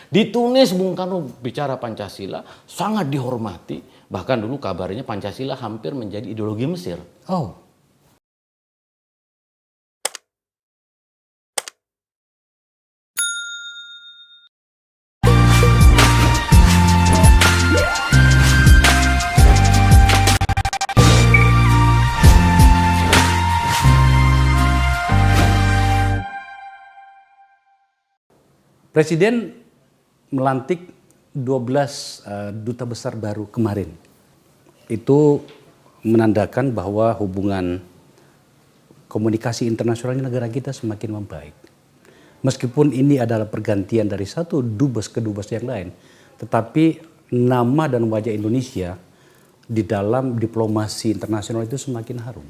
Di Tunis Bung Karno bicara Pancasila sangat dihormati. Bahkan dulu kabarnya Pancasila hampir menjadi ideologi Mesir. Oh, Presiden melantik 12 duta besar baru kemarin. Itu menandakan bahwa hubungan komunikasi internasional negara kita semakin membaik. Meskipun ini adalah pergantian dari satu dubes ke dubes yang lain, tetapi nama dan wajah Indonesia di dalam diplomasi internasional itu semakin harum.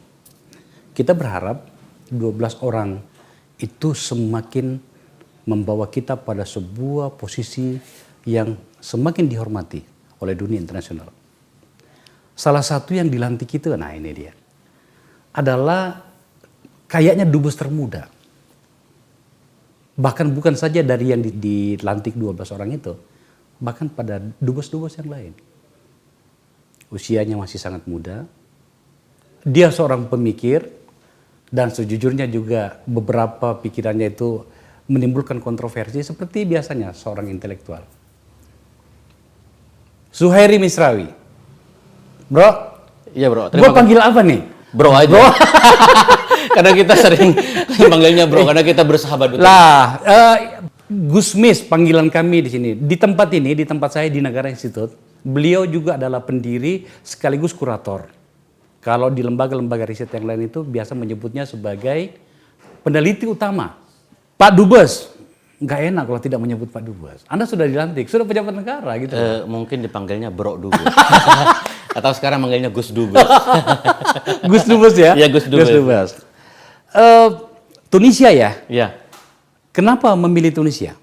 Kita berharap 12 orang itu semakin membawa kita pada sebuah posisi yang semakin dihormati oleh dunia internasional. Salah satu yang dilantik itu, nah ini dia, adalah kayaknya dubes termuda. Bahkan bukan saja dari yang dilantik 12 orang itu, bahkan pada dubes-dubes yang lain. Usianya masih sangat muda, dia seorang pemikir, dan sejujurnya juga beberapa pikirannya itu menimbulkan kontroversi seperti biasanya seorang intelektual. Zuhairi Misrawi. Bro. Iya bro. Gue panggil apa nih? Bro aja. Bro. Karena kita sering panggilnya bro, karena kita bersahabat betul. Lah, Gusmis panggilan kami di sini. Di tempat ini, di tempat saya di Nagara Institute, beliau juga adalah pendiri sekaligus kurator. Kalau di lembaga-lembaga riset yang lain itu biasa menyebutnya sebagai peneliti utama. Pak Dubes, nggak enak kalau tidak menyebut Pak Dubes. Anda sudah dilantik, sudah pejabat negara gitu. Mungkin dipanggilnya Bro Dubes. Atau sekarang manggilnya Gus Dubes. Gus Dubes ya? Iya Gus Dubes. Gus Dubes. Tunisia ya? Iya. Kenapa memilih Tunisia?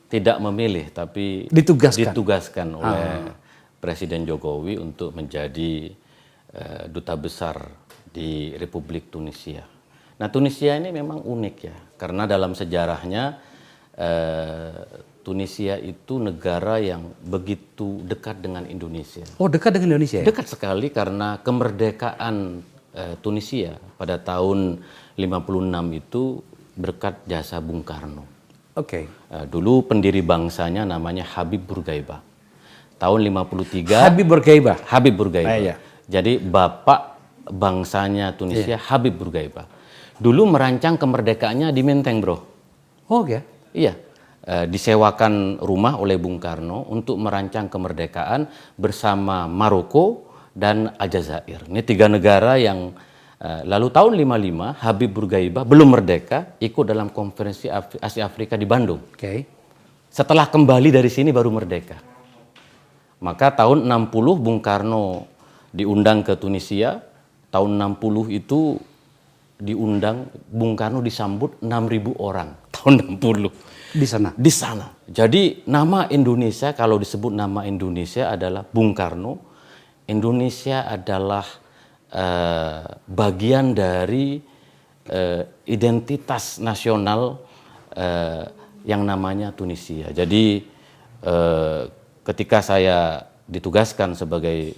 Tidak memilih, tapi ditugaskan oleh Presiden Jokowi untuk menjadi duta besar di Republik Tunisia. Nah Tunisia ini memang unik ya, karena dalam sejarahnya Tunisia itu negara yang begitu dekat dengan Indonesia. Oh dekat dengan Indonesia ya? Dekat sekali karena kemerdekaan Tunisia pada tahun 56 itu berkat jasa Bung Karno. Oke. Dulu pendiri bangsanya namanya Habib Bourguiba. Tahun 53. Habib Bourguiba. Habib Bourguiba. Iya. Jadi bapak bangsanya Tunisia Habib Bourguiba. Dulu merancang kemerdekaannya di Menteng, bro. Oh ya? Iya. Disewakan rumah oleh Bung Karno untuk merancang kemerdekaan bersama Maroko dan Aljazair. Ini 3 negara yang lalu tahun 55 Habib Bourguiba belum merdeka ikut dalam konferensi Asia Afrika di Bandung. Oke. Setelah kembali dari sini baru merdeka. Maka tahun 60 Bung Karno diundang ke Tunisia. Tahun 60 itu diundang, Bung Karno disambut 6.000 orang tahun 60 di sana. Di sana. Jadi nama Indonesia, kalau disebut nama Indonesia adalah Bung Karno. Indonesia adalah bagian dari identitas nasional yang namanya Tunisia. Jadi ketika saya ditugaskan sebagai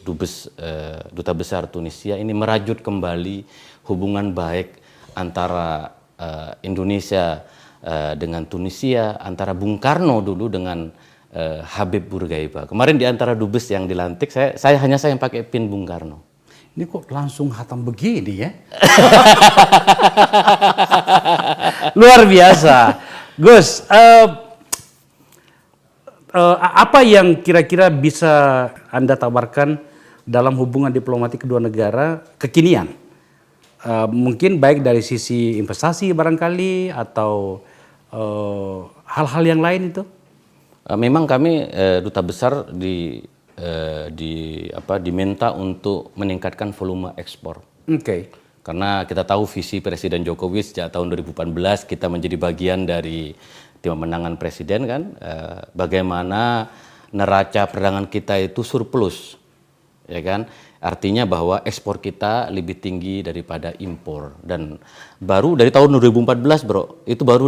duta besar Tunisia, ini merajut kembali hubungan baik antara Indonesia dengan Tunisia, antara Bung Karno dulu dengan Habib Bourguiba. Kemarin di antara dubes yang dilantik, saya hanya yang pakai pin Bung Karno. Ini kok langsung hatam begini ya? Luar biasa. Gus, apa yang kira-kira bisa Anda tawarkan dalam hubungan diplomatik kedua negara kekinian? Mungkin baik dari sisi investasi barangkali atau hal-hal yang lain itu? Memang kami duta besar diminta untuk meningkatkan volume ekspor. Oke. Karena kita tahu visi Presiden Jokowi sejak tahun 2018 kita menjadi bagian dari tim pemenangan presiden kan, bagaimana neraca perdagangan kita itu surplus, ya kan. Artinya bahwa ekspor kita lebih tinggi daripada impor. Dan baru dari tahun 2014 bro, itu baru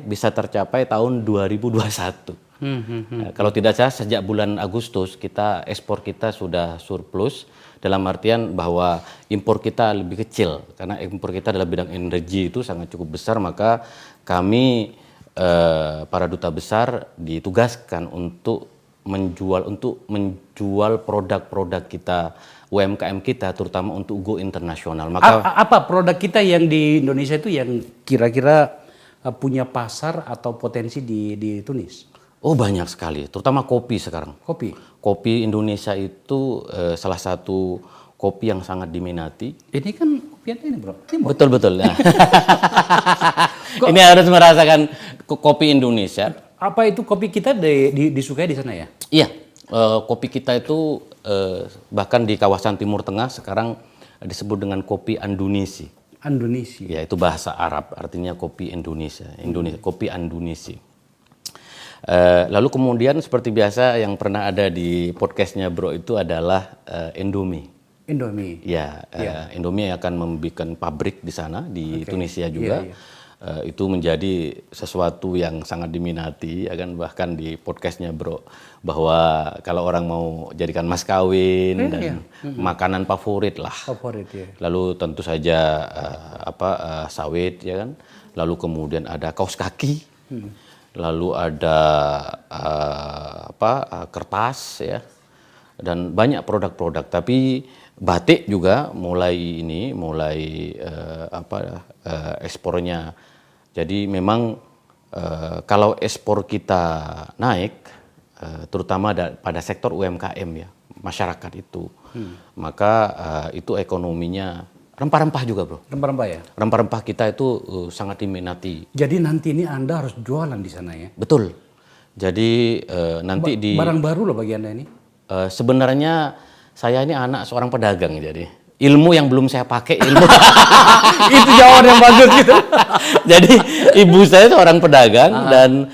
bisa tercapai tahun 2021. Nah, kalau tidak salah sejak bulan Agustus ekspor kita sudah surplus, dalam artian bahwa impor kita lebih kecil. Karena impor kita dalam bidang energi itu sangat cukup besar, maka kami para duta besar ditugaskan untuk menjual produk-produk kita, UMKM kita, terutama untuk go internasional. Maka apa produk kita yang di Indonesia itu yang kira-kira punya pasar atau potensi di Tunis? Oh banyak sekali, terutama kopi sekarang. Kopi Indonesia itu salah satu kopi yang sangat diminati. Ini kan kopi ini bro. Betul. Nah. Ini harus merasakan kopi Indonesia. Apa itu kopi kita disukai di sana ya? Iya, kopi kita itu bahkan di kawasan Timur Tengah sekarang disebut dengan kopi Andunisi. Ya, itu bahasa Arab, artinya kopi Indonesia. Kopi Andunisi. Lalu kemudian seperti biasa yang pernah ada di podcastnya bro itu adalah Indomie. Ya, Indomie akan membuat pabrik di sana di Tunisia juga. Itu menjadi sesuatu yang sangat diminati, ya kan, bahkan di podcastnya bro, bahwa kalau orang mau jadikan mas kawin dan makanan favorit lah. Lalu tentu saja sawit, ya kan. Lalu kemudian ada kaos kaki, lalu ada kertas, ya, dan banyak produk-produk. Tapi batik juga mulai ekspornya. Jadi memang kalau ekspor kita naik, terutama pada sektor UMKM ya, masyarakat itu, maka itu ekonominya rempah-rempah juga bro. Rempah-rempah ya? Rempah-rempah kita itu sangat diminati. Jadi nanti ini Anda harus jualan di sana ya? Betul. Jadi nanti barang baru loh bagi Anda ini? Sebenarnya saya ini anak seorang pedagang, jadi ilmu yang belum saya pakai itu jawaban yang bagus gitu. Jadi ibu saya seorang pedagang dan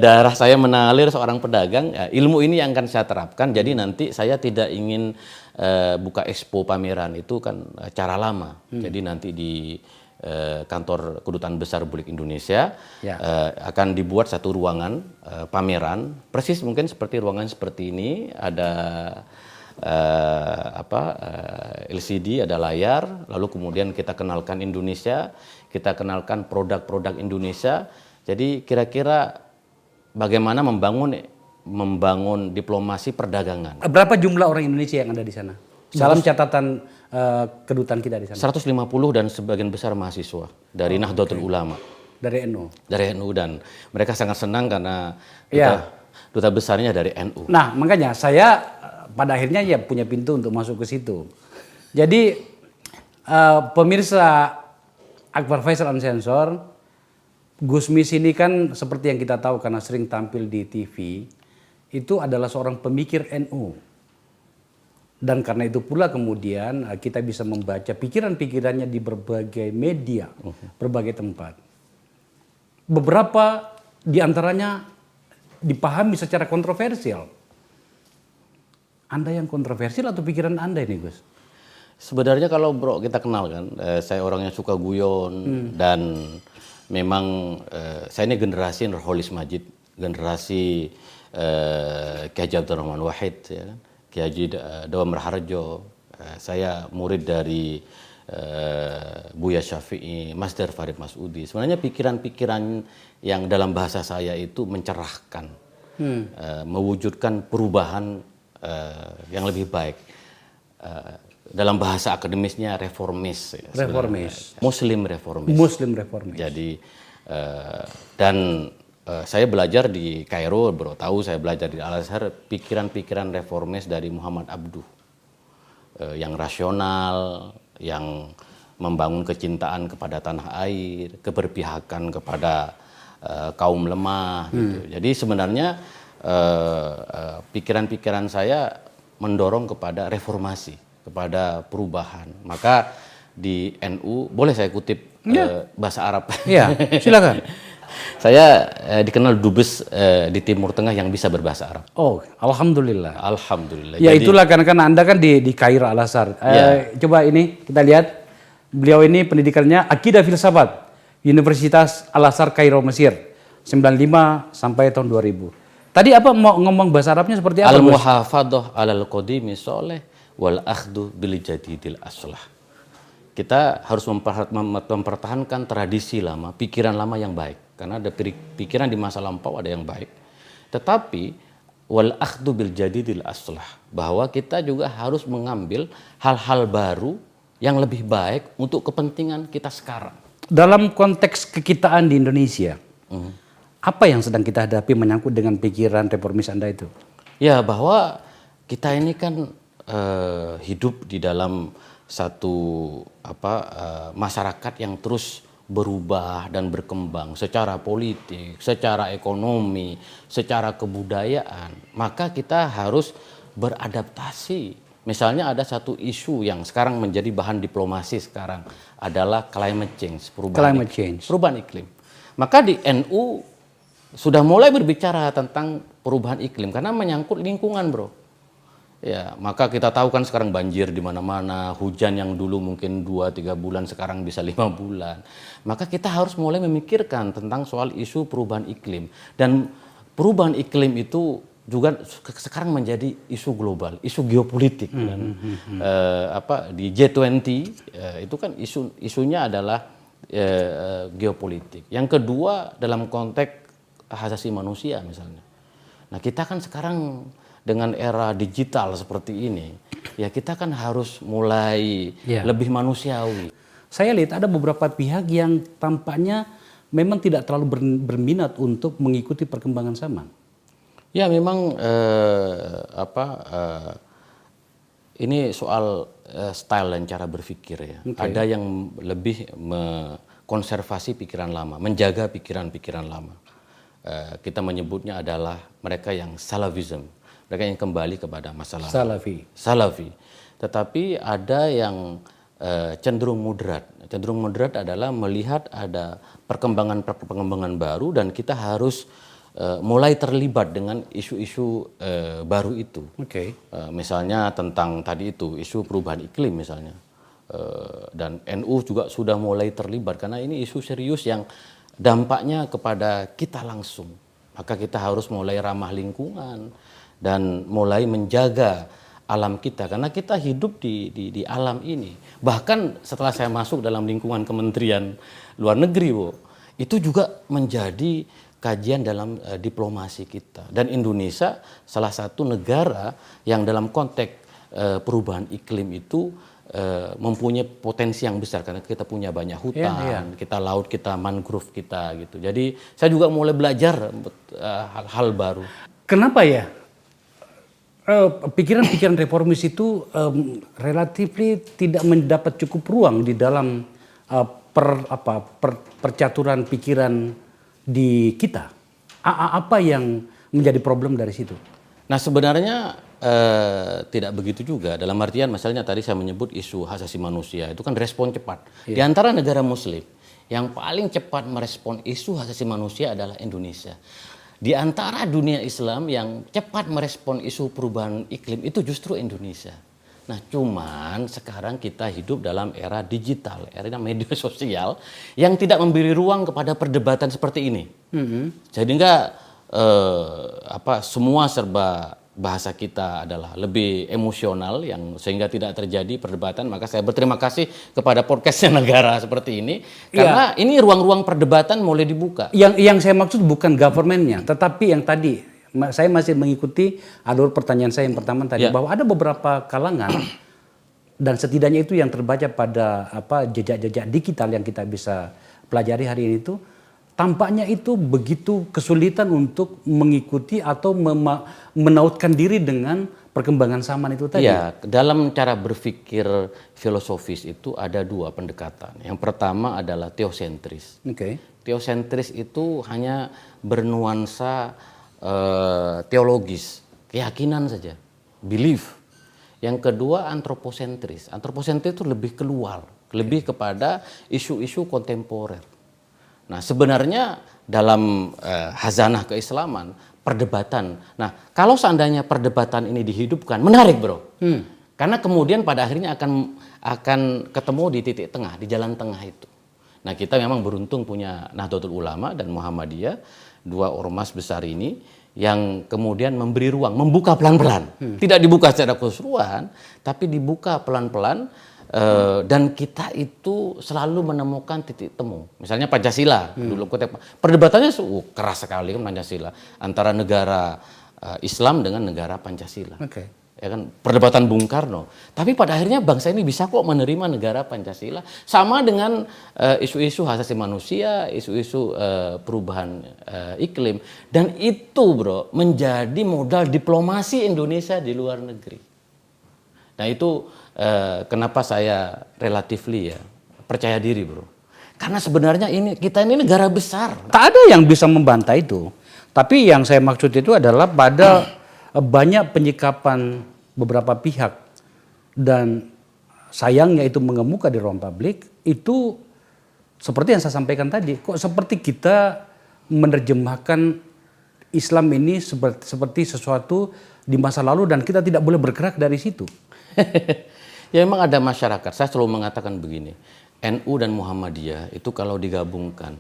darah saya mengalir seorang pedagang. Ilmu ini yang akan saya terapkan. Jadi nanti saya tidak ingin buka expo pameran, itu kan cara lama. Jadi nanti di kantor Kedutaan Besar Republik Indonesia akan dibuat satu ruangan pameran, persis mungkin seperti ruangan seperti ini, ada LCD, ada layar, lalu kemudian kita kenalkan Indonesia, kita kenalkan produk-produk Indonesia. Jadi kira-kira bagaimana membangun diplomasi perdagangan. Berapa jumlah orang Indonesia yang ada di sana? Dalam catatan kedutaan kita di sana. 150 dan sebagian besar mahasiswa dari Nahdlatul Ulama. Dari NU. Dari NU, dan mereka sangat senang karena duta besarnya dari NU. Nah, makanya saya pada akhirnya ya punya pintu untuk masuk ke situ. Jadi pemirsa Akbar Faisal Unsensor, Gusmis ini kan seperti yang kita tahu karena sering tampil di TV, itu adalah seorang pemikir NU. Dan karena itu pula kemudian kita bisa membaca pikiran-pikirannya di berbagai media, berbagai tempat. Beberapa di antaranya dipahami secara kontroversial. Anda yang kontroversial atau pikiran Anda ini, Gus? Sebenarnya kalau bro kita kenal kan, saya orangnya suka guyon dan memang saya ini generasi Nurholis Majid, generasi Ki Haji Abdul Rahman Wahid, ya kan? Ki Haji Dawam Raharjo. Saya murid dari Buya Syafi'i, Masdar Farid Masudi. Sebenarnya pikiran-pikiran yang dalam bahasa saya itu mencerahkan, mewujudkan perubahan yang lebih baik. Dalam bahasa akademisnya reformis. Muslim reformis. Jadi dan saya belajar di Kairo, bro tahu saya belajar di Al-Azhar, pikiran-pikiran reformis dari Muhammad Abduh, yang rasional, yang membangun kecintaan kepada tanah air, keberpihakan kepada kaum lemah. Gitu. Jadi sebenarnya pikiran-pikiran saya mendorong kepada reformasi, kepada perubahan. Maka di NU, boleh saya kutip bahasa Arab? Iya, silakan. Saya dikenal dubes di Timur Tengah yang bisa berbahasa Arab. Oh, alhamdulillah. Alhamdulillah. Ya Jadi, itulah kan Anda kan di Kairo Al Azhar. Ya. Coba ini kita lihat. Beliau ini pendidikannya Akidah Filsafat Universitas Al Azhar Kairo Mesir 95 sampai tahun 2000. Tadi apa mau ngomong bahasa Arabnya seperti apa? al-muhafadhah 'alal qadimi sholeh wal akhdhu bil jadidil aslah. Kita harus mempertahankan tradisi lama, pikiran lama yang baik. Karena ada pikiran di masa lampau ada yang baik. Tetapi wal akhdhu bil jadidil aslah, bahwa kita juga harus mengambil hal-hal baru yang lebih baik untuk kepentingan kita sekarang. Dalam konteks kekitaan di Indonesia, apa yang sedang kita hadapi menyangkut dengan pikiran reformis Anda itu? Ya, bahwa kita ini kan hidup di dalam satu masyarakat yang terus berubah dan berkembang secara politik, secara ekonomi, secara kebudayaan. Maka kita harus beradaptasi. Misalnya ada satu isu yang sekarang menjadi bahan diplomasi sekarang adalah climate change, perubahan iklim. Maka di NU sudah mulai berbicara tentang perubahan iklim karena menyangkut lingkungan, bro. Ya, maka kita tahu kan sekarang banjir di mana-mana, hujan yang dulu mungkin 2-3 bulan sekarang bisa 5 bulan. Maka kita harus mulai memikirkan tentang soal isu perubahan iklim. Dan perubahan iklim itu juga sekarang menjadi isu global, isu geopolitik. Di G20 itu kan isunya adalah geopolitik. Yang kedua dalam konteks hak asasi manusia misalnya. Nah, kita kan sekarang dengan era digital seperti ini, ya kita kan harus mulai lebih manusiawi. Saya lihat ada beberapa pihak yang tampaknya memang tidak terlalu berminat untuk mengikuti perkembangan zaman. Ya memang ini soal style dan cara berpikir ya. Ada yang lebih konservasi pikiran lama, menjaga pikiran-pikiran lama. Kita menyebutnya adalah mereka yang salafism, mereka yang kembali kepada masa lalu. Salafi. Tetapi ada yang cenderung moderat. Cenderung moderat adalah melihat ada perkembangan baru dan kita harus mulai terlibat dengan isu-isu baru itu. Misalnya tentang tadi itu isu perubahan iklim misalnya. Dan NU juga sudah mulai terlibat karena ini isu serius yang dampaknya kepada kita langsung. Maka kita harus mulai ramah lingkungan dan mulai menjaga alam kita karena kita hidup di alam ini. Bahkan setelah saya masuk dalam lingkungan Kementerian Luar Negeri, itu juga menjadi kajian dalam diplomasi kita. Dan Indonesia salah satu negara yang dalam konteks perubahan iklim itu mempunyai potensi yang besar karena kita punya banyak hutan, kita laut, kita mangrove kita gitu. Jadi saya juga mulai belajar hal-hal baru. Kenapa ya? Pikiran-pikiran reformis itu relatif tidak mendapat cukup ruang di dalam percaturan pikiran di kita. Apa yang menjadi problem dari situ? Nah sebenarnya tidak begitu juga. Dalam artian misalnya tadi saya menyebut isu hak asasi manusia itu kan respon cepat. Di antara negara Muslim yang paling cepat merespon isu hak asasi manusia adalah Indonesia. Di antara dunia Islam yang cepat merespon isu perubahan iklim itu justru Indonesia. Nah cuman sekarang kita hidup dalam era digital, era media sosial yang tidak memberi ruang kepada perdebatan seperti ini. Jadi semua serba bahasa kita adalah lebih emosional yang sehingga tidak terjadi perdebatan. Maka saya berterima kasih kepada podcastnya Negara seperti ini karena ini ruang-ruang perdebatan mulai dibuka. Yang saya maksud bukan governmentnya, tetapi yang tadi saya masih mengikuti alur pertanyaan saya yang pertama tadi bahwa ada beberapa kalangan dan setidaknya itu yang terbaca pada jejak-jejak digital yang kita bisa pelajari hari ini itu tampaknya itu begitu kesulitan untuk mengikuti atau menautkan diri dengan perkembangan zaman itu tadi. Ya, dalam cara berpikir filosofis itu ada dua pendekatan. Yang pertama adalah teosentris. Teosentris itu hanya bernuansa teologis, keyakinan saja, belief. Yang kedua antroposentris. Antroposentris itu lebih keluar, lebih kepada isu-isu kontemporer. Nah sebenarnya dalam hazanah keislaman perdebatan. Nah, kalau seandainya perdebatan ini dihidupkan, menarik bro. Karena kemudian pada akhirnya akan ketemu di titik tengah, di jalan tengah itu. Nah, kita memang beruntung punya Nahdlatul Ulama dan Muhammadiyah, dua ormas besar ini yang kemudian memberi ruang, membuka pelan-pelan. Tidak dibuka secara keseluruhan, tapi dibuka pelan-pelan. Dan kita itu selalu menemukan titik temu. Misalnya Pancasila, dulu perdebatannya keras sekali kan Pancasila antara negara Islam dengan negara Pancasila. Ya kan, perdebatan Bung Karno. Tapi pada akhirnya bangsa ini bisa kok menerima negara Pancasila, sama dengan isu-isu hak asasi manusia, isu-isu perubahan iklim, dan itu bro menjadi modal diplomasi Indonesia di luar negeri. Nah itu kenapa saya relatifly ya percaya diri bro, karena sebenarnya kita ini negara besar. Tak ada yang bisa membantah itu, tapi yang saya maksud itu adalah pada banyak penyikapan beberapa pihak dan sayangnya itu mengemuka di ruang publik itu seperti yang saya sampaikan tadi, kok seperti kita menerjemahkan Islam ini seperti sesuatu di masa lalu dan kita tidak boleh bergerak dari situ. Ya memang ada masyarakat, saya selalu mengatakan begini, NU dan Muhammadiyah itu kalau digabungkan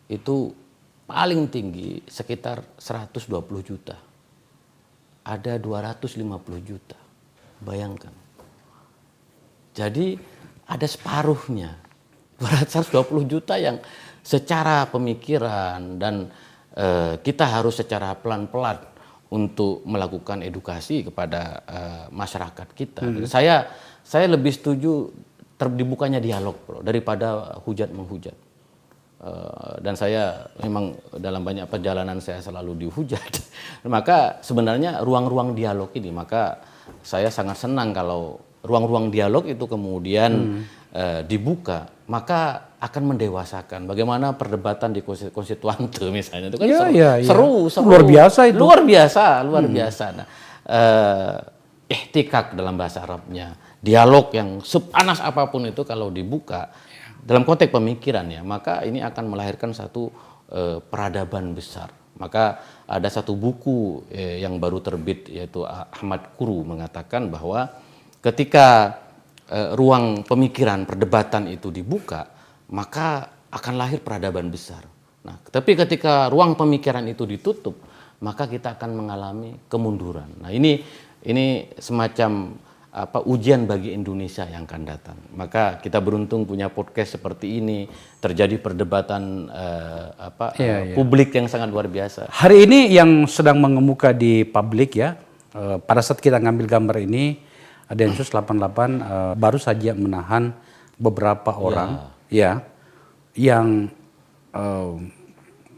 itu paling tinggi sekitar 120 juta. Ada 250 juta, bayangkan. Jadi ada separuhnya, 220 juta yang secara pemikiran dan kita harus secara pelan-pelan untuk melakukan edukasi kepada masyarakat kita. Saya lebih setuju dibukanya dialog bro, daripada hujat menghujat. Dan saya memang dalam banyak perjalanan saya selalu dihujat. Maka sebenarnya ruang-ruang dialog ini, maka saya sangat senang kalau ruang-ruang dialog itu kemudian dibuka, maka akan mendewasakan. Bagaimana perdebatan di konstituante misalnya itu kan seru. Luar biasa itu. Luar biasa. Nah, ihtikak dalam bahasa Arabnya, dialog yang sepanas apapun itu kalau dibuka dalam konteks pemikiran ya, maka ini akan melahirkan satu peradaban besar. Maka ada satu buku yang baru terbit yaitu Ahmad Kuru mengatakan bahwa ketika ruang pemikiran perdebatan itu dibuka, maka akan lahir peradaban besar. Nah, tapi ketika ruang pemikiran itu ditutup, maka kita akan mengalami kemunduran. Nah, ini semacam ujian bagi Indonesia yang akan datang. Maka kita beruntung punya podcast seperti ini, terjadi perdebatan publik yang sangat luar biasa. Hari ini yang sedang mengemuka di publik ya, pada saat kita ngambil gambar ini, Densus 88 baru saja menahan beberapa orang ya yang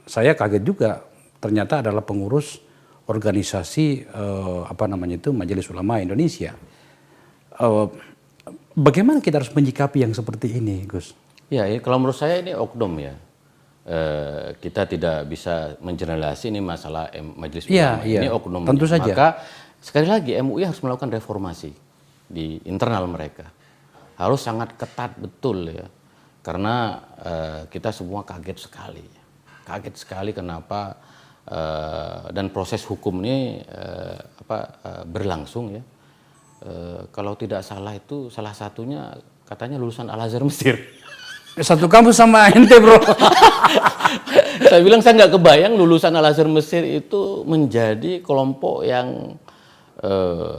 saya kaget juga ternyata adalah pengurus organisasi Majelis Ulama Indonesia. Bagaimana kita harus menyikapi yang seperti ini, Gus? Ya, kalau menurut saya ini oknum ya. Kita tidak bisa mengeneralisasi ini masalah Majelis Ulama. Ini oknum. Tentu saja. Maka sekali lagi MUI harus melakukan reformasi di internal mereka. Harus sangat ketat betul ya. Karena kita semua kaget sekali. Kaget sekali kenapa dan proses hukum ini berlangsung ya. Kalau tidak salah itu salah satunya katanya lulusan Al-Azhar Mesir. Satu kampus sama ente bro. Saya bilang saya nggak kebayang lulusan Al-Azhar Mesir itu menjadi kelompok yang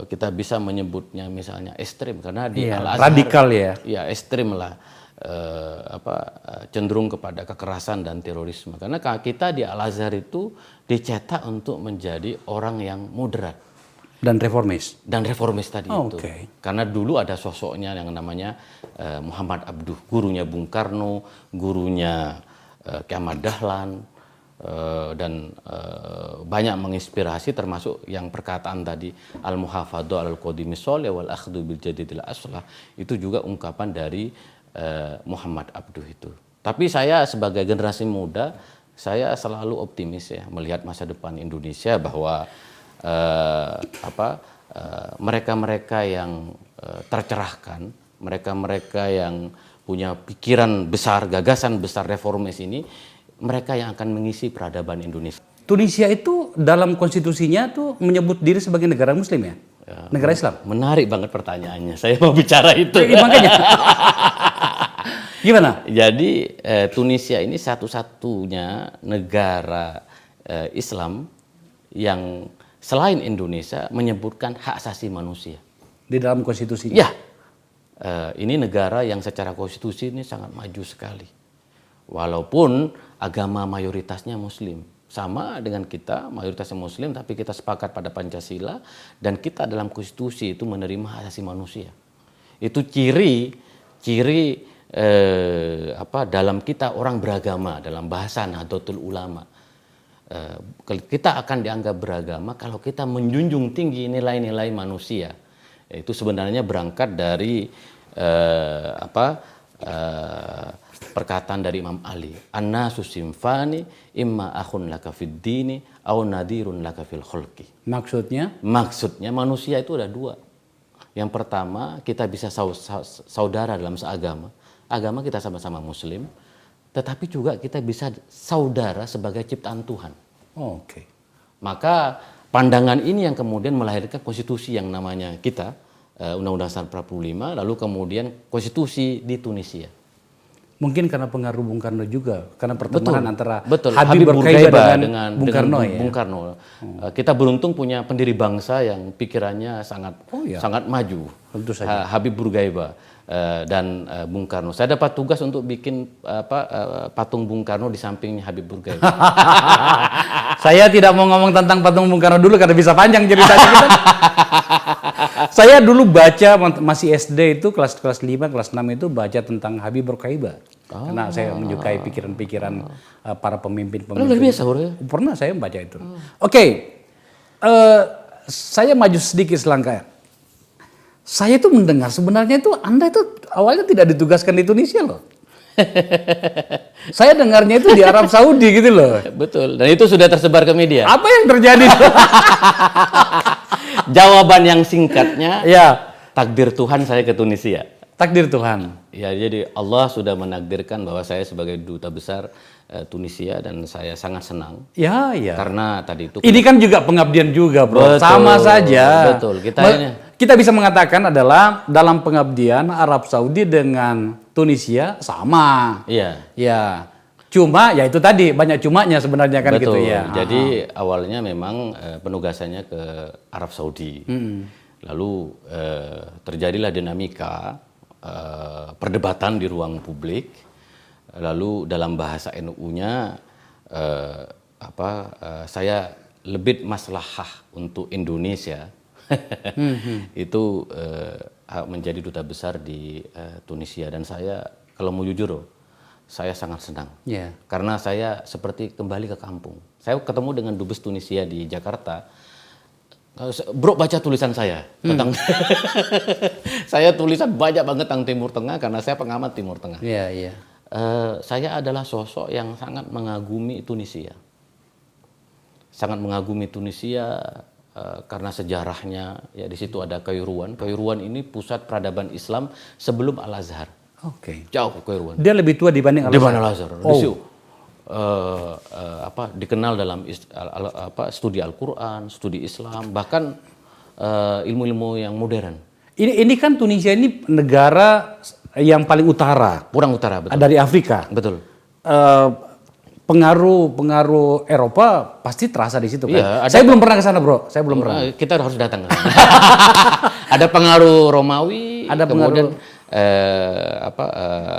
kita bisa menyebutnya misalnya ekstrim karena di Al-Azhar radikal ya. Ya ekstrim lah. Cenderung kepada kekerasan dan terorisme karena kita di Al-Azhar itu dicetak untuk menjadi orang yang moderat. Dan reformis Tadi itu. Karena dulu ada sosoknya yang namanya Muhammad Abduh, gurunya Bung Karno, gurunya Ki Ahmad Dahlan, dan banyak menginspirasi termasuk yang perkataan tadi al-muhafadhu alal qadimi sholih wal akhdhu bil jadidil aslah, itu juga ungkapan dari Muhammad Abduh itu. Tapi saya sebagai generasi muda, saya selalu optimis ya melihat masa depan Indonesia bahwa mereka-mereka yang tercerahkan, mereka-mereka yang punya pikiran besar, gagasan besar reformis ini mereka yang akan mengisi peradaban Indonesia. Tunisia itu dalam konstitusinya tuh menyebut diri sebagai negara Muslim ya, negara Islam. Menarik banget pertanyaannya. Saya mau bicara itu. Makanya. Gimana? Jadi Tunisia ini satu-satunya negara Islam yang selain Indonesia menyebutkan hak asasi manusia Di dalam konstitusinya. ya. Ini negara yang secara konstitusi ini sangat maju sekali, walaupun agama mayoritasnya Muslim, sama dengan kita mayoritasnya Muslim, tapi kita sepakat pada Pancasila dan kita dalam konstitusi itu menerima hak asasi manusia. Itu ciri dalam kita orang beragama, dalam bahasa Nahdlatul Ulama. Kita akan dianggap beragama kalau kita menjunjung tinggi nilai-nilai manusia. Itu sebenarnya berangkat dari perkataan dari Imam Ali, "An-nasu simfani imma akhun laka fid dini aw nadirun laka fil khulqi." Maksudnya manusia itu ada dua. Yang pertama, kita bisa saudara dalam seagama. Agama kita sama-sama Muslim, tetapi juga kita bisa saudara sebagai ciptaan Tuhan. Oke. Maka pandangan ini yang kemudian melahirkan konstitusi yang namanya kita, Undang-Undang Dasar 45, lalu kemudian konstitusi di Tunisia. Mungkin karena pengaruh Bung Karno juga, karena pertemuan antara Habib Bourguiba dengan Bung Karno ya. Bung Karno. Kita beruntung punya pendiri bangsa yang pikirannya sangat maju. Tentu saja. Habib Bourguiba dan Bung Karno. Saya dapat tugas untuk bikin patung Bung Karno di sampingnya Habib Bourguiba. Saya tidak mau ngomong tentang patung Bung Karno dulu karena bisa panjang ceritanya kita. Saya dulu baca masih SD itu kelas 5, kelas 6 itu baca tentang Habib Bourguiba. Karena saya menyukai pikiran-pikiran para pemimpin-pemimpin. Luar biasa, Bro. Pernah saya membaca itu. Oke. Saya maju sedikit selangkah. Saya itu mendengar sebenarnya itu Anda itu awalnya tidak ditugaskan di Tunisia loh. Saya dengarnya itu di Arab Saudi gitu loh. Betul, dan itu sudah tersebar ke media. Apa yang terjadi? Jawaban yang singkatnya, Ya, takdir Tuhan saya ke Tunisia. takdir Tuhan. Ya, jadi Allah sudah menakdirkan bahwa saya sebagai duta besar Tunisia dan saya sangat senang. Ya, ya. Karena tadi itu Ini kan juga pengabdian juga, Bro. Betul, sama saja. betul. Kita bisa mengatakan adalah dalam pengabdian Arab Saudi dengan Tunisia sama. Iya. Ya. Cuma ya itu tadi banyak cumanya sebenarnya kan Betul. gitu ya. Jadi awalnya memang penugasannya ke Arab Saudi. Lalu terjadilah dinamika perdebatan di ruang publik. Lalu dalam bahasa NU-nya saya lebih maslahah untuk Indonesia itu menjadi duta besar di Tunisia, dan saya kalau mau jujur saya sangat senang. Ya. Karena saya seperti kembali ke kampung. Saya ketemu dengan dubes Tunisia di Jakarta. Bro, baca tulisan saya tentang saya tulisan banyak banget tentang Timur Tengah karena saya pengamat Timur Tengah. Iya, iya. Saya adalah sosok yang sangat mengagumi Tunisia. Sangat mengagumi Tunisia karena sejarahnya, ya di situ ada Kairouan. Kairouan ini pusat peradaban Islam sebelum Al-Azhar. Oke. Jauh Kairouan. Dia lebih tua dibanding Al-Azhar. Oh. Di situ, dikenal dalam studi Al-Quran, studi Islam, bahkan ilmu-ilmu yang modern. Ini kan Tunisia ini negara yang paling utara. Kurang utara, betul. Dari Afrika. Betul. Pengaruh Eropa pasti terasa di situ kan. Iya, Saya belum pernah ke sana, Bro. Saya belum pernah. Kita harus datang ke sana. Ada pengaruh Romawi, Ada kemudian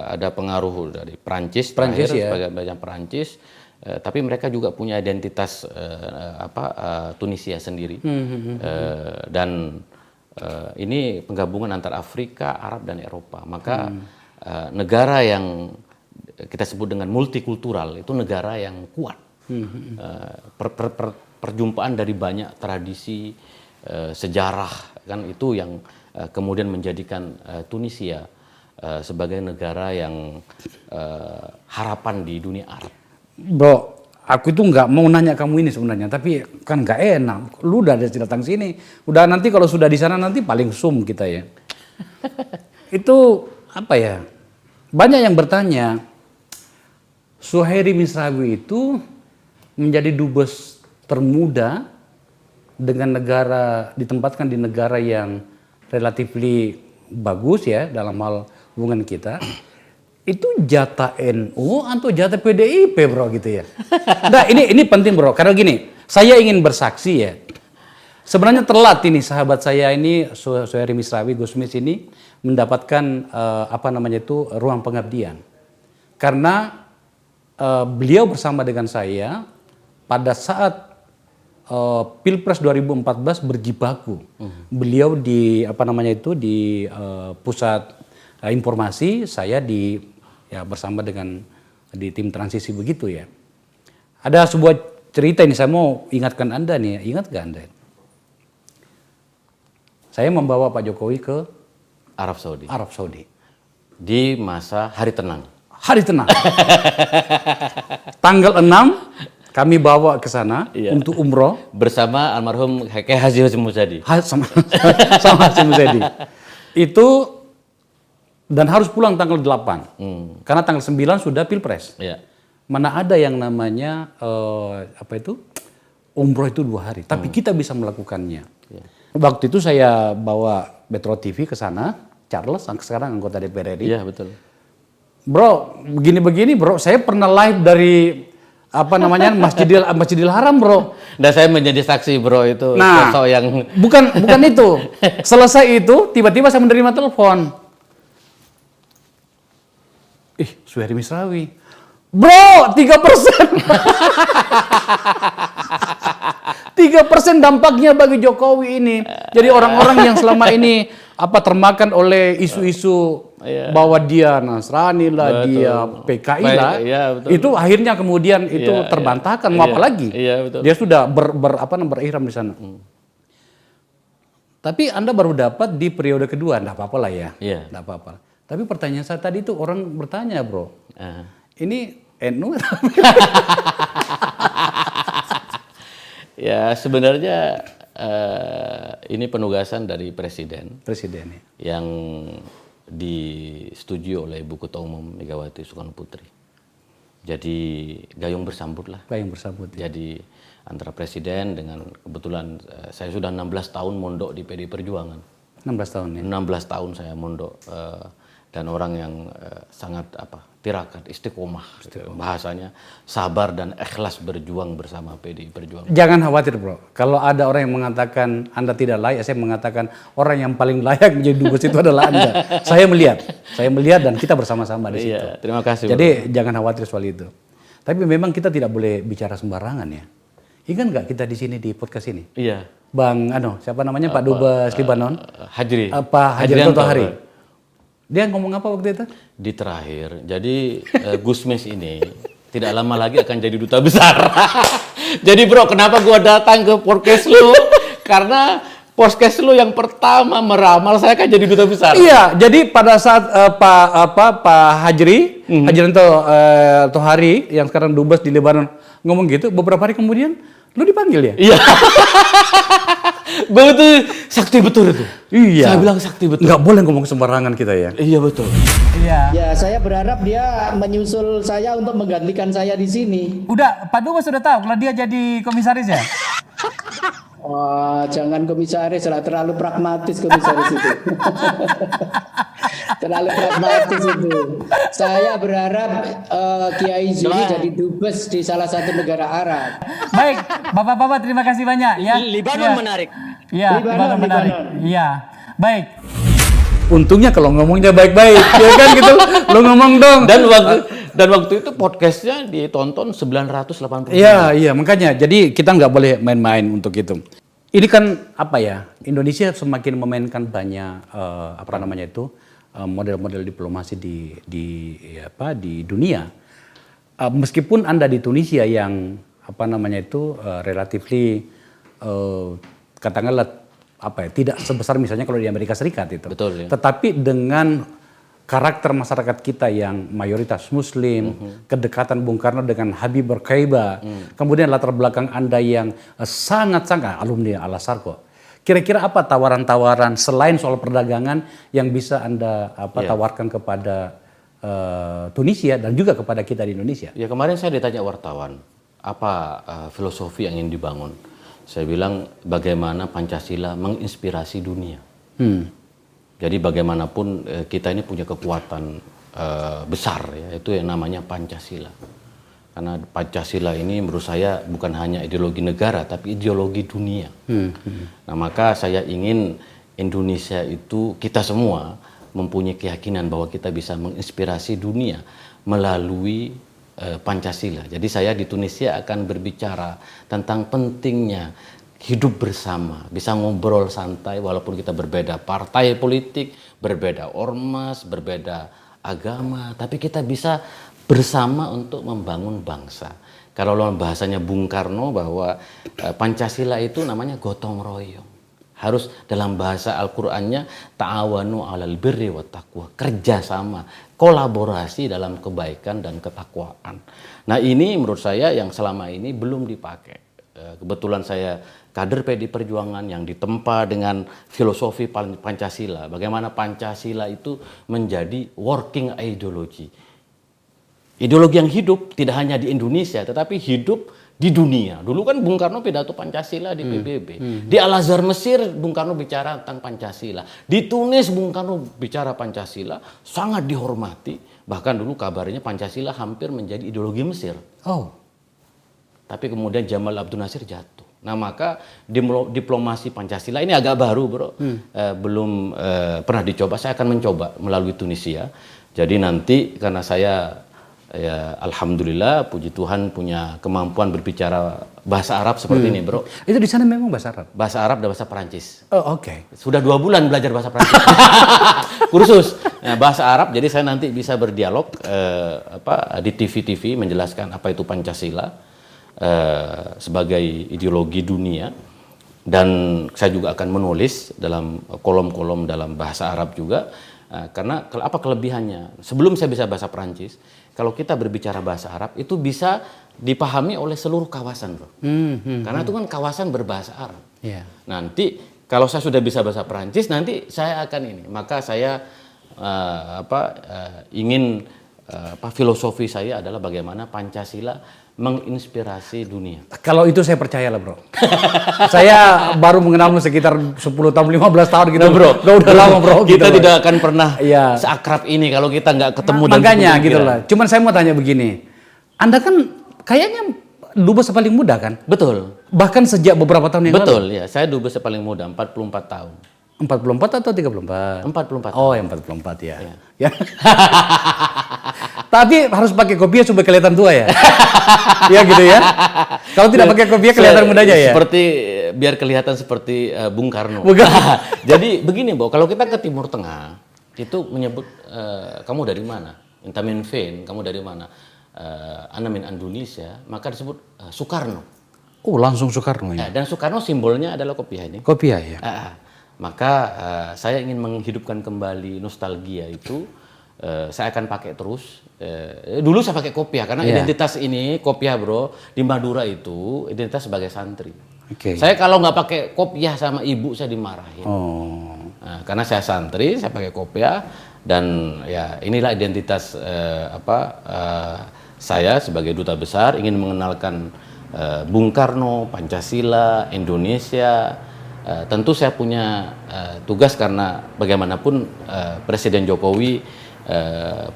ada pengaruh dari Prancis ya. sebagai banyak Prancis, tapi mereka juga punya identitas Tunisia sendiri. Dan ini penggabungan antara Afrika, Arab dan Eropa. Maka negara yang kita sebut dengan multikultural itu negara yang kuat. Perjumpaan dari banyak tradisi, sejarah kan itu yang kemudian menjadikan Tunisia sebagai negara yang harapan di dunia Arab. Bro, aku itu nggak mau nanya kamu ini sebenarnya, tapi kan nggak enak. Lu udah datang sini, udah nanti kalau sudah di sana nanti paling sum kita ya. Itu apa ya? Banyak yang bertanya, Suhairi Misrawi itu menjadi dubes termuda dengan negara, ditempatkan di negara yang relatifly bagus ya dalam hal hubungan kita. Itu jatah NU atau jatah PDIP bro gitu ya. Nah ini penting bro, karena gini, saya ingin bersaksi ya. Sebenarnya telat ini sahabat saya ini, Suhairi Misrawi, Gusmis ini mendapatkan ruang pengabdian. Karena beliau bersama dengan saya pada saat Pilpres 2014 berjibaku. Beliau di di pusat informasi, saya bersama dengan di tim transisi begitu ya. Ada sebuah cerita ini saya mau ingatkan Anda nih, ingat gak Anda? Saya membawa Pak Jokowi ke Arab Saudi. Arab Saudi. Di masa hari tenang. Hari tenang. Tanggal 6 kami bawa ke sana untuk umroh bersama almarhum Haji Hashim Muzadi. Sama Hashim Muzadi. Itu dan harus pulang tanggal 8. Karena tanggal 9 sudah Pilpres. Ya. Mana ada yang namanya umroh itu 2 hari, tapi kita bisa melakukannya. Ya. Waktu itu saya bawa Metro TV ke sana, Charles sekarang anggota DPR RI. Iya, betul. Bro, begini-begini bro, saya pernah live dari Masjidil Haram bro. Dan saya menjadi saksi bro itu sosok yang bukan itu. Selesai itu tiba-tiba saya menerima telepon. Suhairi Misrawi. Bro, 3%. 3% dampaknya bagi Jokowi ini. Jadi orang-orang yang selama ini termakan oleh isu-isu bahwa dia Nasrani lah, dia PKI lah, itu akhirnya kemudian itu terbantahkan. Mau apa lagi? Dia sudah berihram di sana. Tapi Anda baru dapat di periode kedua, enggak apa-apa lah ya. Enggak apa-apa. Tapi pertanyaan saya tadi itu orang bertanya, bro. Ini NU? Ya sebenarnya ini penugasan dari Presiden ya. Yang disetujui oleh Ibu Ketua Umum Megawati Soekarno Putri. Jadi gayung bersambut lah. Gayung bersambut. Ya. Jadi antara Presiden dengan kebetulan saya sudah 16 tahun mondok di PDI Perjuangan. 16 tahun ya? 16 tahun saya mondok dan orang yang sangat tirakat, istiqomah. Bahasanya sabar dan ikhlas berjuang bersama PDI Perjuangan. Jangan khawatir bro, kalau ada orang yang mengatakan Anda tidak layak, saya mengatakan orang yang paling layak menjadi dubes itu adalah Anda. Saya melihat dan kita bersama-sama di situ. Iya, terima kasih. Jadi jangan khawatir soal itu. Tapi memang kita tidak boleh bicara sembarangan ya. Ingat nggak kita di sini di podcast ini? Iya. Bang siapa namanya Pak Dubes Libanon? Hajri. Pak Hajrianto Tohari. Dia ngomong apa waktu itu? Di terakhir, jadi Gusmis ini tidak lama lagi akan jadi duta besar. Jadi bro, kenapa gua datang ke podcast lu? Karena podcast lu yang pertama meramal saya akan jadi duta besar. Iya, jadi pada saat Pak Hajrianto Tohari yang sekarang dubes di Lebanon ngomong gitu, beberapa hari kemudian lu dipanggil ya? Iya. Gue tuh sakti betul itu. Iya. Saya bilang sakti betul. Nggak boleh ngomong sembarangan kita ya. Iya betul. Iya. Ya saya berharap dia menyusul saya untuk menggantikan saya di sini. Udah, Pak Dubes sudah tahu kalau dia jadi komisaris ya? Wah, jangan komisaris lah, terlalu pragmatis komisaris itu. Terlalu pragmatis itu. Saya berharap Kiai Zuli jadi dubes di salah satu negara Arab. Baik, Bapak-bapak terima kasih banyak ya. Libanon menarik. Iya, Libanon menarik. Iya. Baik. Untungnya kalau ngomongnya baik-baik, ya kan gitu. Lo ngomong dong. Dan waktu itu podcastnya ditonton 980. Iya, makanya. Jadi kita nggak boleh main-main untuk itu. Ini kan Indonesia semakin memainkan banyak model-model diplomasi di dunia. Meskipun Anda di Tunisia yang relatifly katakanlah tidak sebesar misalnya kalau di Amerika Serikat itu. Betul, ya. Tetapi dengan karakter masyarakat kita yang mayoritas Muslim, kedekatan Bung Karno dengan Habib Bourguiba, kemudian latar belakang Anda yang sangat-sangat alumni Al-Azhar kok. Kira-kira apa tawaran-tawaran selain soal perdagangan yang bisa Anda tawarkan kepada Tunisia dan juga kepada kita di Indonesia. Ya kemarin saya ditanya wartawan, apa filosofi yang ingin dibangun? Saya bilang bagaimana Pancasila menginspirasi dunia. Jadi bagaimanapun kita ini punya kekuatan besar ya, itu yang namanya Pancasila. Karena Pancasila ini menurut saya bukan hanya ideologi negara, tapi ideologi dunia. Nah maka saya ingin Indonesia itu kita semua mempunyai keyakinan bahwa kita bisa menginspirasi dunia melalui Pancasila. Jadi saya di Tunisia akan berbicara tentang pentingnya hidup bersama, bisa ngobrol santai walaupun kita berbeda partai politik, berbeda ormas, berbeda agama, tapi kita bisa bersama untuk membangun bangsa. Kalau dalam bahasanya Bung Karno bahwa Pancasila itu namanya gotong royong. Harus dalam bahasa Al-Qur'annya ta'awanu 'alal birri wat taqwa, kerjasama, kolaborasi dalam kebaikan dan ketakwaan. Nah, ini menurut saya yang selama ini belum dipakai. Kebetulan saya kader PD Perjuangan yang ditempa dengan filosofi Pancasila. Bagaimana Pancasila itu menjadi working ideology. Ideologi yang hidup tidak hanya di Indonesia, tetapi hidup di dunia. Dulu kan Bung Karno pidato Pancasila di PBB. Di Al-Azhar Mesir, Bung Karno bicara tentang Pancasila. Di Tunis, Bung Karno bicara Pancasila, sangat dihormati. Bahkan dulu kabarnya Pancasila hampir menjadi ideologi Mesir. Oh. Tapi kemudian Jamal Abdul Nasir jatuh. Nah maka diplomasi Pancasila ini agak baru bro, belum pernah dicoba. Saya akan mencoba melalui Tunisia. Jadi nanti karena saya ya alhamdulillah puji Tuhan punya kemampuan berbicara bahasa Arab seperti ini bro. Itu di sana memang bahasa Arab? Bahasa Arab dan bahasa Perancis. Oh oke. Sudah 2 bulan belajar bahasa Perancis. Kursus bahasa Arab, jadi saya nanti bisa berdialog di TV-TV menjelaskan apa itu Pancasila sebagai ideologi dunia. Dan saya juga akan menulis dalam kolom-kolom dalam bahasa Arab juga. Karena apa kelebihannya? Sebelum saya bisa bahasa Perancis, kalau kita berbicara bahasa Arab itu bisa dipahami oleh seluruh kawasan, bro. Karena itu kan kawasan berbahasa Arab. Yeah. Nanti kalau saya sudah bisa bahasa Perancis, nanti saya akan ini. Maka saya ingin filosofi saya adalah bagaimana Pancasila menginspirasi dunia. Kalau itu saya percaya lah bro. Saya baru mengenalmu sekitar 10 tahun, 15 tahun gitu bro. Udah lama bro. Kita gitu, tidak akan pernah iya. seakrab ini kalau kita nggak ketemu dan makanya ketemu gitu lah. Cuman saya mau tanya begini. Anda kan kayaknya dubes paling muda kan? Betul. Bahkan sejak beberapa tahun yang lalu. Betul ya. Saya dubes paling muda 44 tahun. 44 atau 34? 44. Oh, yang 44 ya. Ya. Tapi harus pakai kopiah supaya kelihatan tua ya. Ya gitu ya. Kalau tidak pakai kopiah kelihatan mudanya ya. Seperti biar kelihatan seperti Bung Karno. Jadi begini, Bo, kalau kita ke Timur Tengah itu menyebut kamu dari mana? Inta min fen, kamu dari mana? Ana min Indonesia, maka disebut Soekarno. Oh, langsung Soekarno ya. Dan Soekarno simbolnya adalah kopiah ini. Kopiah ya. Maka saya ingin menghidupkan kembali nostalgia itu. Saya akan pakai terus. Dulu saya pakai kopiah karena identitas ini kopiah bro di Madura itu identitas sebagai santri. Okay. Saya kalau nggak pakai kopiah sama ibu saya dimarahin. Oh. Nah, karena saya santri, saya pakai kopiah dan ya inilah identitas saya sebagai duta besar ingin mengenalkan Bung Karno, Pancasila, Indonesia. Tentu saya punya tugas karena bagaimanapun Presiden Jokowi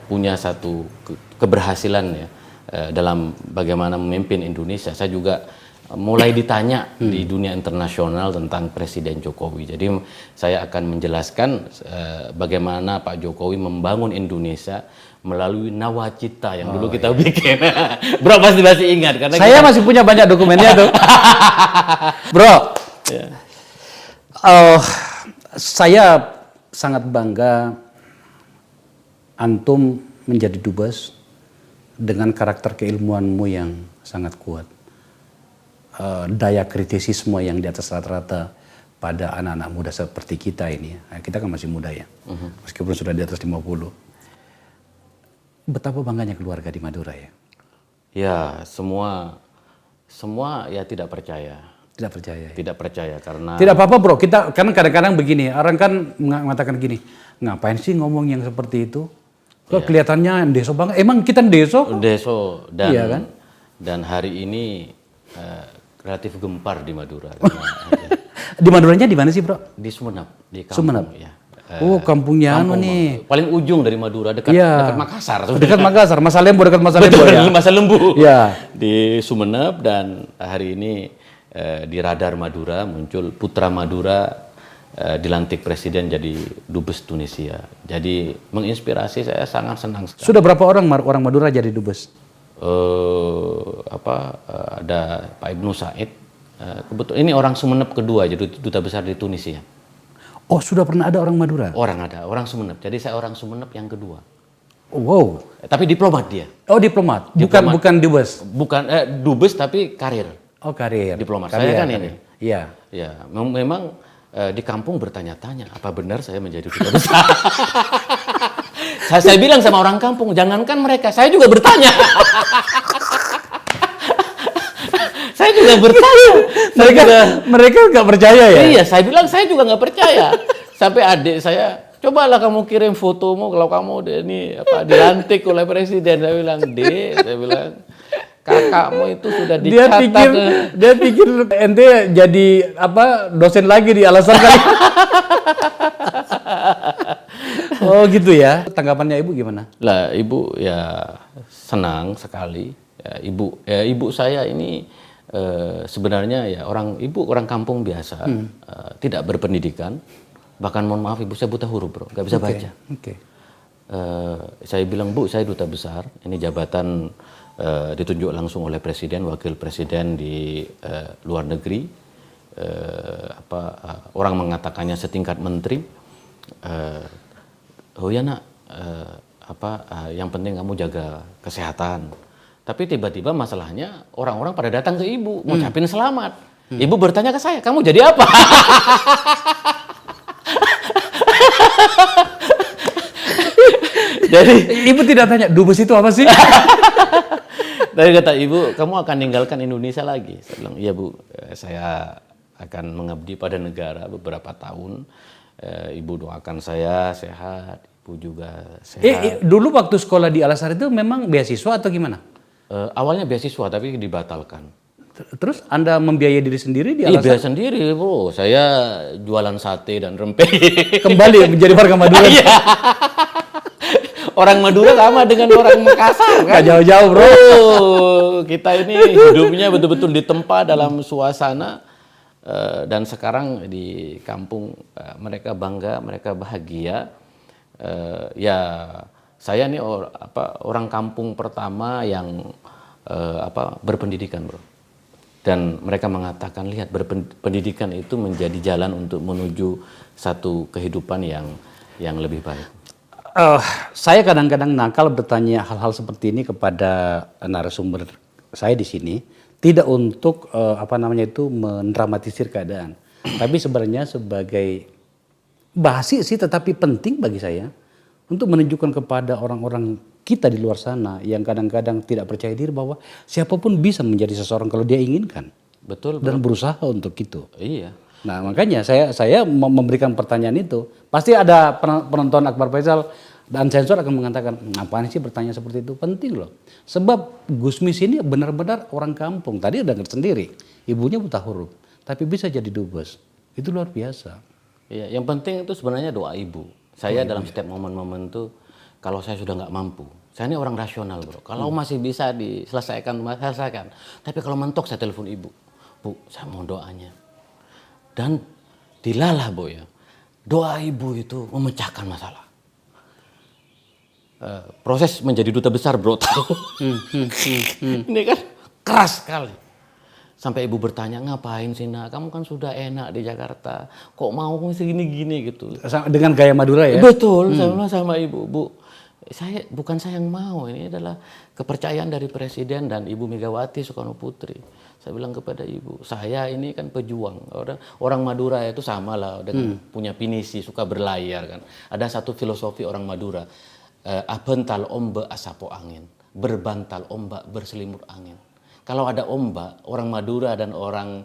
punya satu keberhasilan ya dalam bagaimana memimpin Indonesia. Saya juga mulai ditanya di dunia internasional tentang Presiden Jokowi. Jadi saya akan menjelaskan bagaimana Pak Jokowi membangun Indonesia melalui nawacita yang dulu kita bikin. Bro pasti masih ingat karena saya masih punya banyak dokumennya tuh. Bro. Yeah. Saya sangat bangga antum menjadi dubes dengan karakter keilmuanmu yang sangat kuat. Daya kritisisme yang di atas rata-rata pada anak-anak muda seperti kita ini. Kita kan masih muda ya, meskipun sudah di atas 50. Betapa bangganya keluarga di Madura ya? Ya, semua ya tidak percaya. Tidak percaya. Ya? Tidak percaya karena tidak apa-apa bro. Kita kan kadang-kadang begini, orang kan mengatakan gini, ngapain sih ngomong yang seperti itu? Kok kelihatannya ndeso banget. Emang kita ndeso? Deso dan Iya kan? dan hari ini relatif gempar di Madura. Karena, Di Maduranya di mana sih, Bro? di Sumenep, di kampung. Sumenep? Ya. Oh, kampungnya anu Kampung, nih. paling ujung dari Madura, dekat Iya. dekat Makassar. Dekat Makassar, Masa Lembu dekat Masa Lembu Betul, ya. Masa Lembu. Iya. Di Sumenep, dan hari ini di radar Madura muncul putra Madura dilantik presiden jadi dubes Tunisia. Jadi menginspirasi, saya sangat senang sekali. Sudah berapa orang Madura jadi dubes? Ada Pak Ibnu Said. Kebetulan ini orang Sumenep kedua jadi duta besar di Tunisia. Oh, sudah pernah ada orang Madura? Orang Sumenep. Jadi saya orang Sumenep yang kedua. Oh, wow. Tapi diplomat dia. Oh, diplomat. Diplomat. Bukan dubes. Bukan dubes tapi karir. Oh, karir. Diplomat. Karir, Saya kan karir. ini. Iya. Ya, memang di kampung bertanya-tanya apa benar saya menjadi duta besar. saya bilang sama orang kampung, jangankan mereka, saya juga bertanya. Saya juga bertanya. Mereka nggak percaya ya? Iya, saya bilang saya juga nggak percaya. Sampai adik saya, cobalah kamu kirim fotomu kalau kamu dilantik oleh presiden. Saya bilang, saya bilang, kakakmu itu sudah dicatat. Dia pikir ente jadi dosen lagi di alasan kali. Oh gitu ya. Tanggapannya Ibu gimana? Lah, ibu ya senang sekali. Ya, ibu saya ini sebenarnya ya ibu orang kampung biasa, tidak berpendidikan. Bahkan mohon maaf, ibu saya buta huruf, Bro, nggak bisa baca. Oke. Saya bilang, Bu, saya duta besar. Ini jabatan ditunjuk langsung oleh presiden, wakil presiden di luar negeri. Orang mengatakannya setingkat menteri. Oh ya nak, yang penting kamu jaga kesehatan. Tapi tiba-tiba masalahnya orang-orang pada datang ke ibu, ngucapin selamat. Ibu bertanya ke saya, kamu jadi apa? Jadi Ibu tidak tanya, dubes itu apa sih? dari kata ibu, kamu akan ninggalkan Indonesia lagi. Saya bilang, iya Bu, saya akan mengabdi pada negara beberapa tahun. Ibu doakan saya sehat, ibu juga sehat. Dulu waktu sekolah di Al-Azhar itu memang beasiswa atau gimana? Awalnya beasiswa tapi dibatalkan. Terus Anda membiayai diri sendiri di Iya, Al-Azhar? biaya sendiri, Bro. Saya jualan sate dan rempeyek. Kembali menjadi warga Madura. Iya. Orang Madura sama dengan orang Makassar kan? Gak jauh-jauh, Bro. Kita ini hidupnya betul-betul ditempa dalam suasana, dan sekarang di kampung mereka bangga, mereka bahagia. Ya, saya nih orang kampung pertama yang berpendidikan, Bro. Dan mereka mengatakan, lihat, berpendidikan itu menjadi jalan untuk menuju satu kehidupan yang lebih baik. Saya kadang-kadang nakal bertanya hal-hal seperti ini kepada narasumber saya di sini, tidak untuk mendramatisir keadaan, tapi sebenarnya sebagai basi sih, tetapi penting bagi saya untuk menunjukkan kepada orang-orang kita di luar sana yang kadang-kadang tidak percaya diri bahwa siapapun bisa menjadi seseorang kalau dia inginkan. Betul, Bro. Dan berusaha untuk itu. Iya. Nah makanya saya memberikan pertanyaan itu. Pasti ada penonton Akbar Faisal dan sensor akan mengatakan, ngapain sih bertanya seperti itu? Penting loh. Sebab Gusmis ini benar-benar orang kampung. Tadi udah ngerti sendiri, ibunya buta huruf, tapi bisa jadi dubes. Itu luar biasa. Iya, yang penting itu sebenarnya doa ibu. Saya dalam setiap momen-momen itu, kalau saya sudah nggak mampu, saya ini orang rasional, Bro. Kalau masih bisa diselesaikan, selesaikan. Tapi kalau mentok, saya telepon ibu. Bu, saya mau doanya. Dan dilalah, Bu, ya. Doa ibu itu memecahkan masalah. Proses menjadi duta besar, Bro, tahu. Ini kan keras sekali. Sampai ibu bertanya, ngapain sih nak? Kamu kan sudah enak di Jakarta. Kok mau segini-gini gitu. Dengan gaya Madura ya? Betul, saya bilang sama ibu, Bu, bukan saya yang mau, ini adalah kepercayaan dari Presiden dan Ibu Megawati Soekarno Putri. Saya bilang kepada ibu, saya ini kan pejuang. Orang Madura itu sama lah, dengan punya pinisi, suka berlayar kan. Ada satu filosofi orang Madura, abental ombak asapo angin, berbantal ombak berselimut angin. Kalau ada ombak, orang Madura dan orang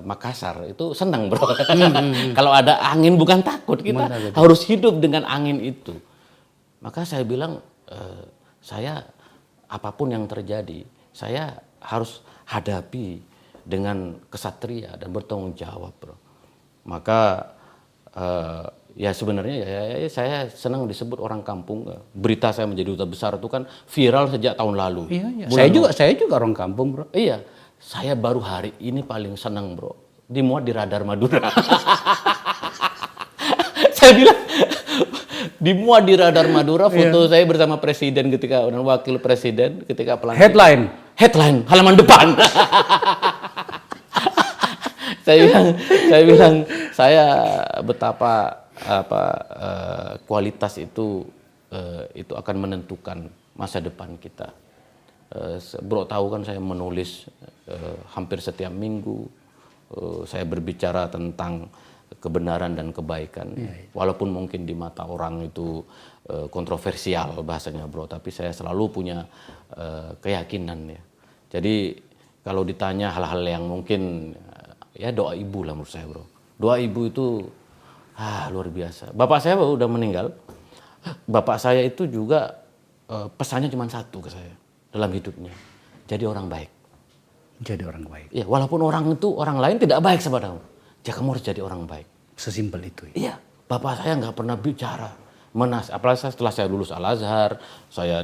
Makassar itu senang, Bro. Kalau ada angin bukan takut, kita harus hidup dengan angin itu. Maka saya bilang, saya apapun yang terjadi, saya harus hadapi dengan kesatria dan bertanggung jawab, bro. Maka ya sebenarnya ya saya senang disebut orang kampung. Berita saya menjadi duta besar itu kan viral sejak tahun lalu. Iya. Bulan Saya juga orang kampung, bro. Iya, saya baru hari ini paling senang, bro, dimuat di Radar Madura. Saya bilang dimuat di Radar Madura foto saya bersama presiden ketika dan wakil presiden ketika pelantikan. Headline halaman depan. saya bilang saya betapa kualitas itu akan menentukan masa depan kita. Bro tahu kan saya menulis hampir setiap minggu, saya berbicara tentang kebenaran dan kebaikan, walaupun mungkin di mata orang itu kontroversial bahasanya, bro, tapi saya selalu punya keyakinan ya. Jadi kalau ditanya hal-hal yang mungkin ya doa ibu lah menurut saya, bro. Doa ibu itu luar biasa. Bapak saya udah meninggal. Bapak saya itu juga pesannya cuma satu ke saya dalam hidupnya, jadi orang baik. Jadi orang baik. Ya, walaupun orang lain tidak baik kepadamu, ya kamu harus jadi orang baik. Sesimpel itu. Iya, bapak saya nggak pernah bicara apalagi setelah saya lulus Al-Azhar, saya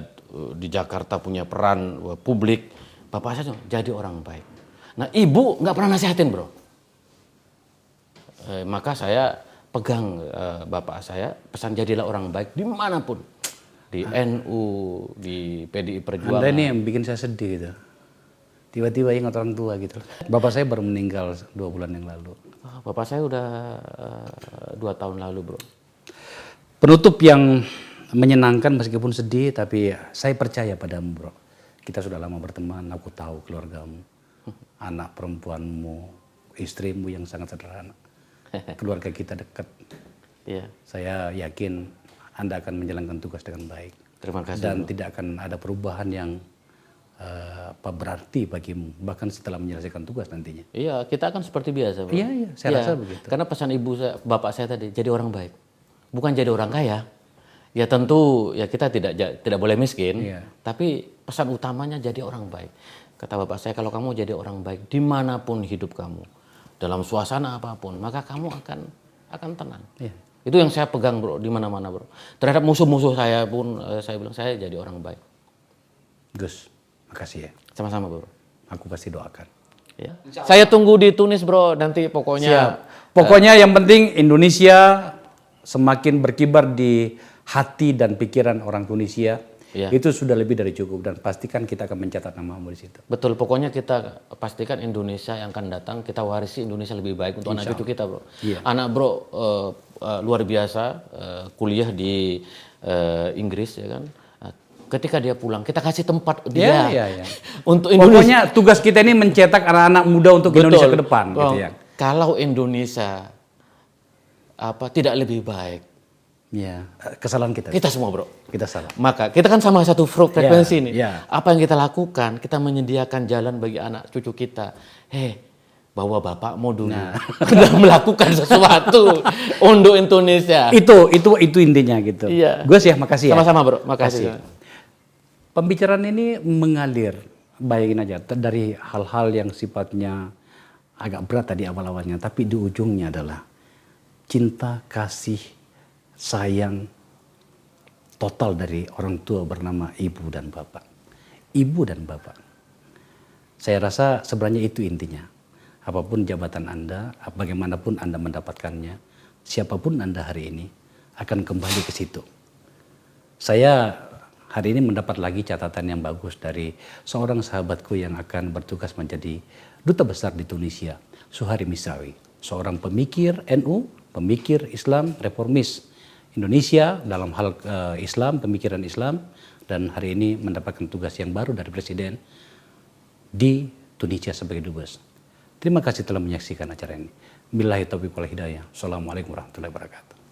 di Jakarta punya peran publik. Bapak saya jadi orang baik. Nah, ibu nggak pernah nasihatin, bro. Maka saya pegang bapak saya, pesan jadilah orang baik dimanapun, di NU, di PDI Perjuangan. Anda ini yang bikin saya sedih gitu. Tiba-tiba ingat orang tua gitu. Bapak saya baru meninggal 2 bulan yang lalu. Bapak saya udah 2 tahun lalu, bro. Penutup yang menyenangkan meskipun sedih, tapi saya percaya padamu, bro. Kita sudah lama berteman, aku tahu keluargamu, anak perempuanmu, istrimu yang sangat sederhana. Keluarga kita dekat. Iya. Saya yakin Anda akan menjalankan tugas dengan baik. Terima kasih. Dan bro. tidak akan ada perubahan yang berarti bagimu, bahkan setelah menyelesaikan tugas nantinya. Iya, kita akan seperti biasa, bro. Iya, saya rasa begitu. Karena pesan bapak saya tadi, jadi orang baik. Bukan jadi orang kaya. Ya tentu ya kita tidak boleh miskin, tapi pesan utamanya jadi orang baik. Kata bapak saya, kalau kamu jadi orang baik dimanapun hidup kamu, dalam suasana apapun, maka kamu akan tenang. Iya. Itu yang saya pegang, bro, di mana-mana, bro. Terhadap musuh-musuh saya pun saya bilang saya jadi orang baik. Gus, makasih ya. Sama-sama, bro. Aku pasti doakan. Ya. Saya tunggu di Tunis, bro. Nanti pokoknya. Siap. Pokoknya yang penting Indonesia semakin berkibar di hati dan pikiran orang Tunisia. Iya. Itu sudah lebih dari cukup dan pastikan kita akan mencatat namamu di situ. Betul, pokoknya kita pastikan Indonesia yang akan datang, kita warisi Indonesia lebih baik untuk anak cucu kita, bro. Iya. Anak bro luar biasa, kuliah di Inggris, ya kan. Ketika dia pulang, kita kasih tempat dia untuk Indonesia. Pokoknya tugas kita ini mencetak anak-anak muda untuk Indonesia ke depan. Gitu ya. Kalau Indonesia tidak lebih baik, ya, kesalahan kita. kita semua, bro. Kita salah. Maka kita kan sama satu frekuensi nih. Ya. Apa yang kita lakukan? Kita menyediakan jalan bagi anak cucu kita. Bawa bapakmu dulu. Udah melakukan sesuatu untuk Indonesia. Itu intinya gitu. Iya. Gus ya, makasih ya. Sama-sama, bro. Makasih. Pembicaraan ini mengalir, bayangin aja, dari hal-hal yang sifatnya agak berat tadi awal-awalnya, tapi di ujungnya adalah cinta, kasih, sayang total dari orang tua bernama ibu dan bapak. Ibu dan bapak. Saya rasa sebenarnya itu intinya. Apapun jabatan Anda, bagaimanapun Anda mendapatkannya, siapapun Anda hari ini akan kembali ke situ. Saya hari ini mendapat lagi catatan yang bagus dari seorang sahabatku yang akan bertugas menjadi duta besar di Tunisia, Suhari Misawi, seorang pemikir NU, pemikir Islam, reformis Indonesia dalam hal Islam, pemikiran Islam, dan hari ini mendapatkan tugas yang baru dari Presiden di Tunisia sebagai dubes. Terima kasih telah menyaksikan acara ini. Billahi taufiq wal hidayah. Assalamualaikum warahmatullahi wabarakatuh.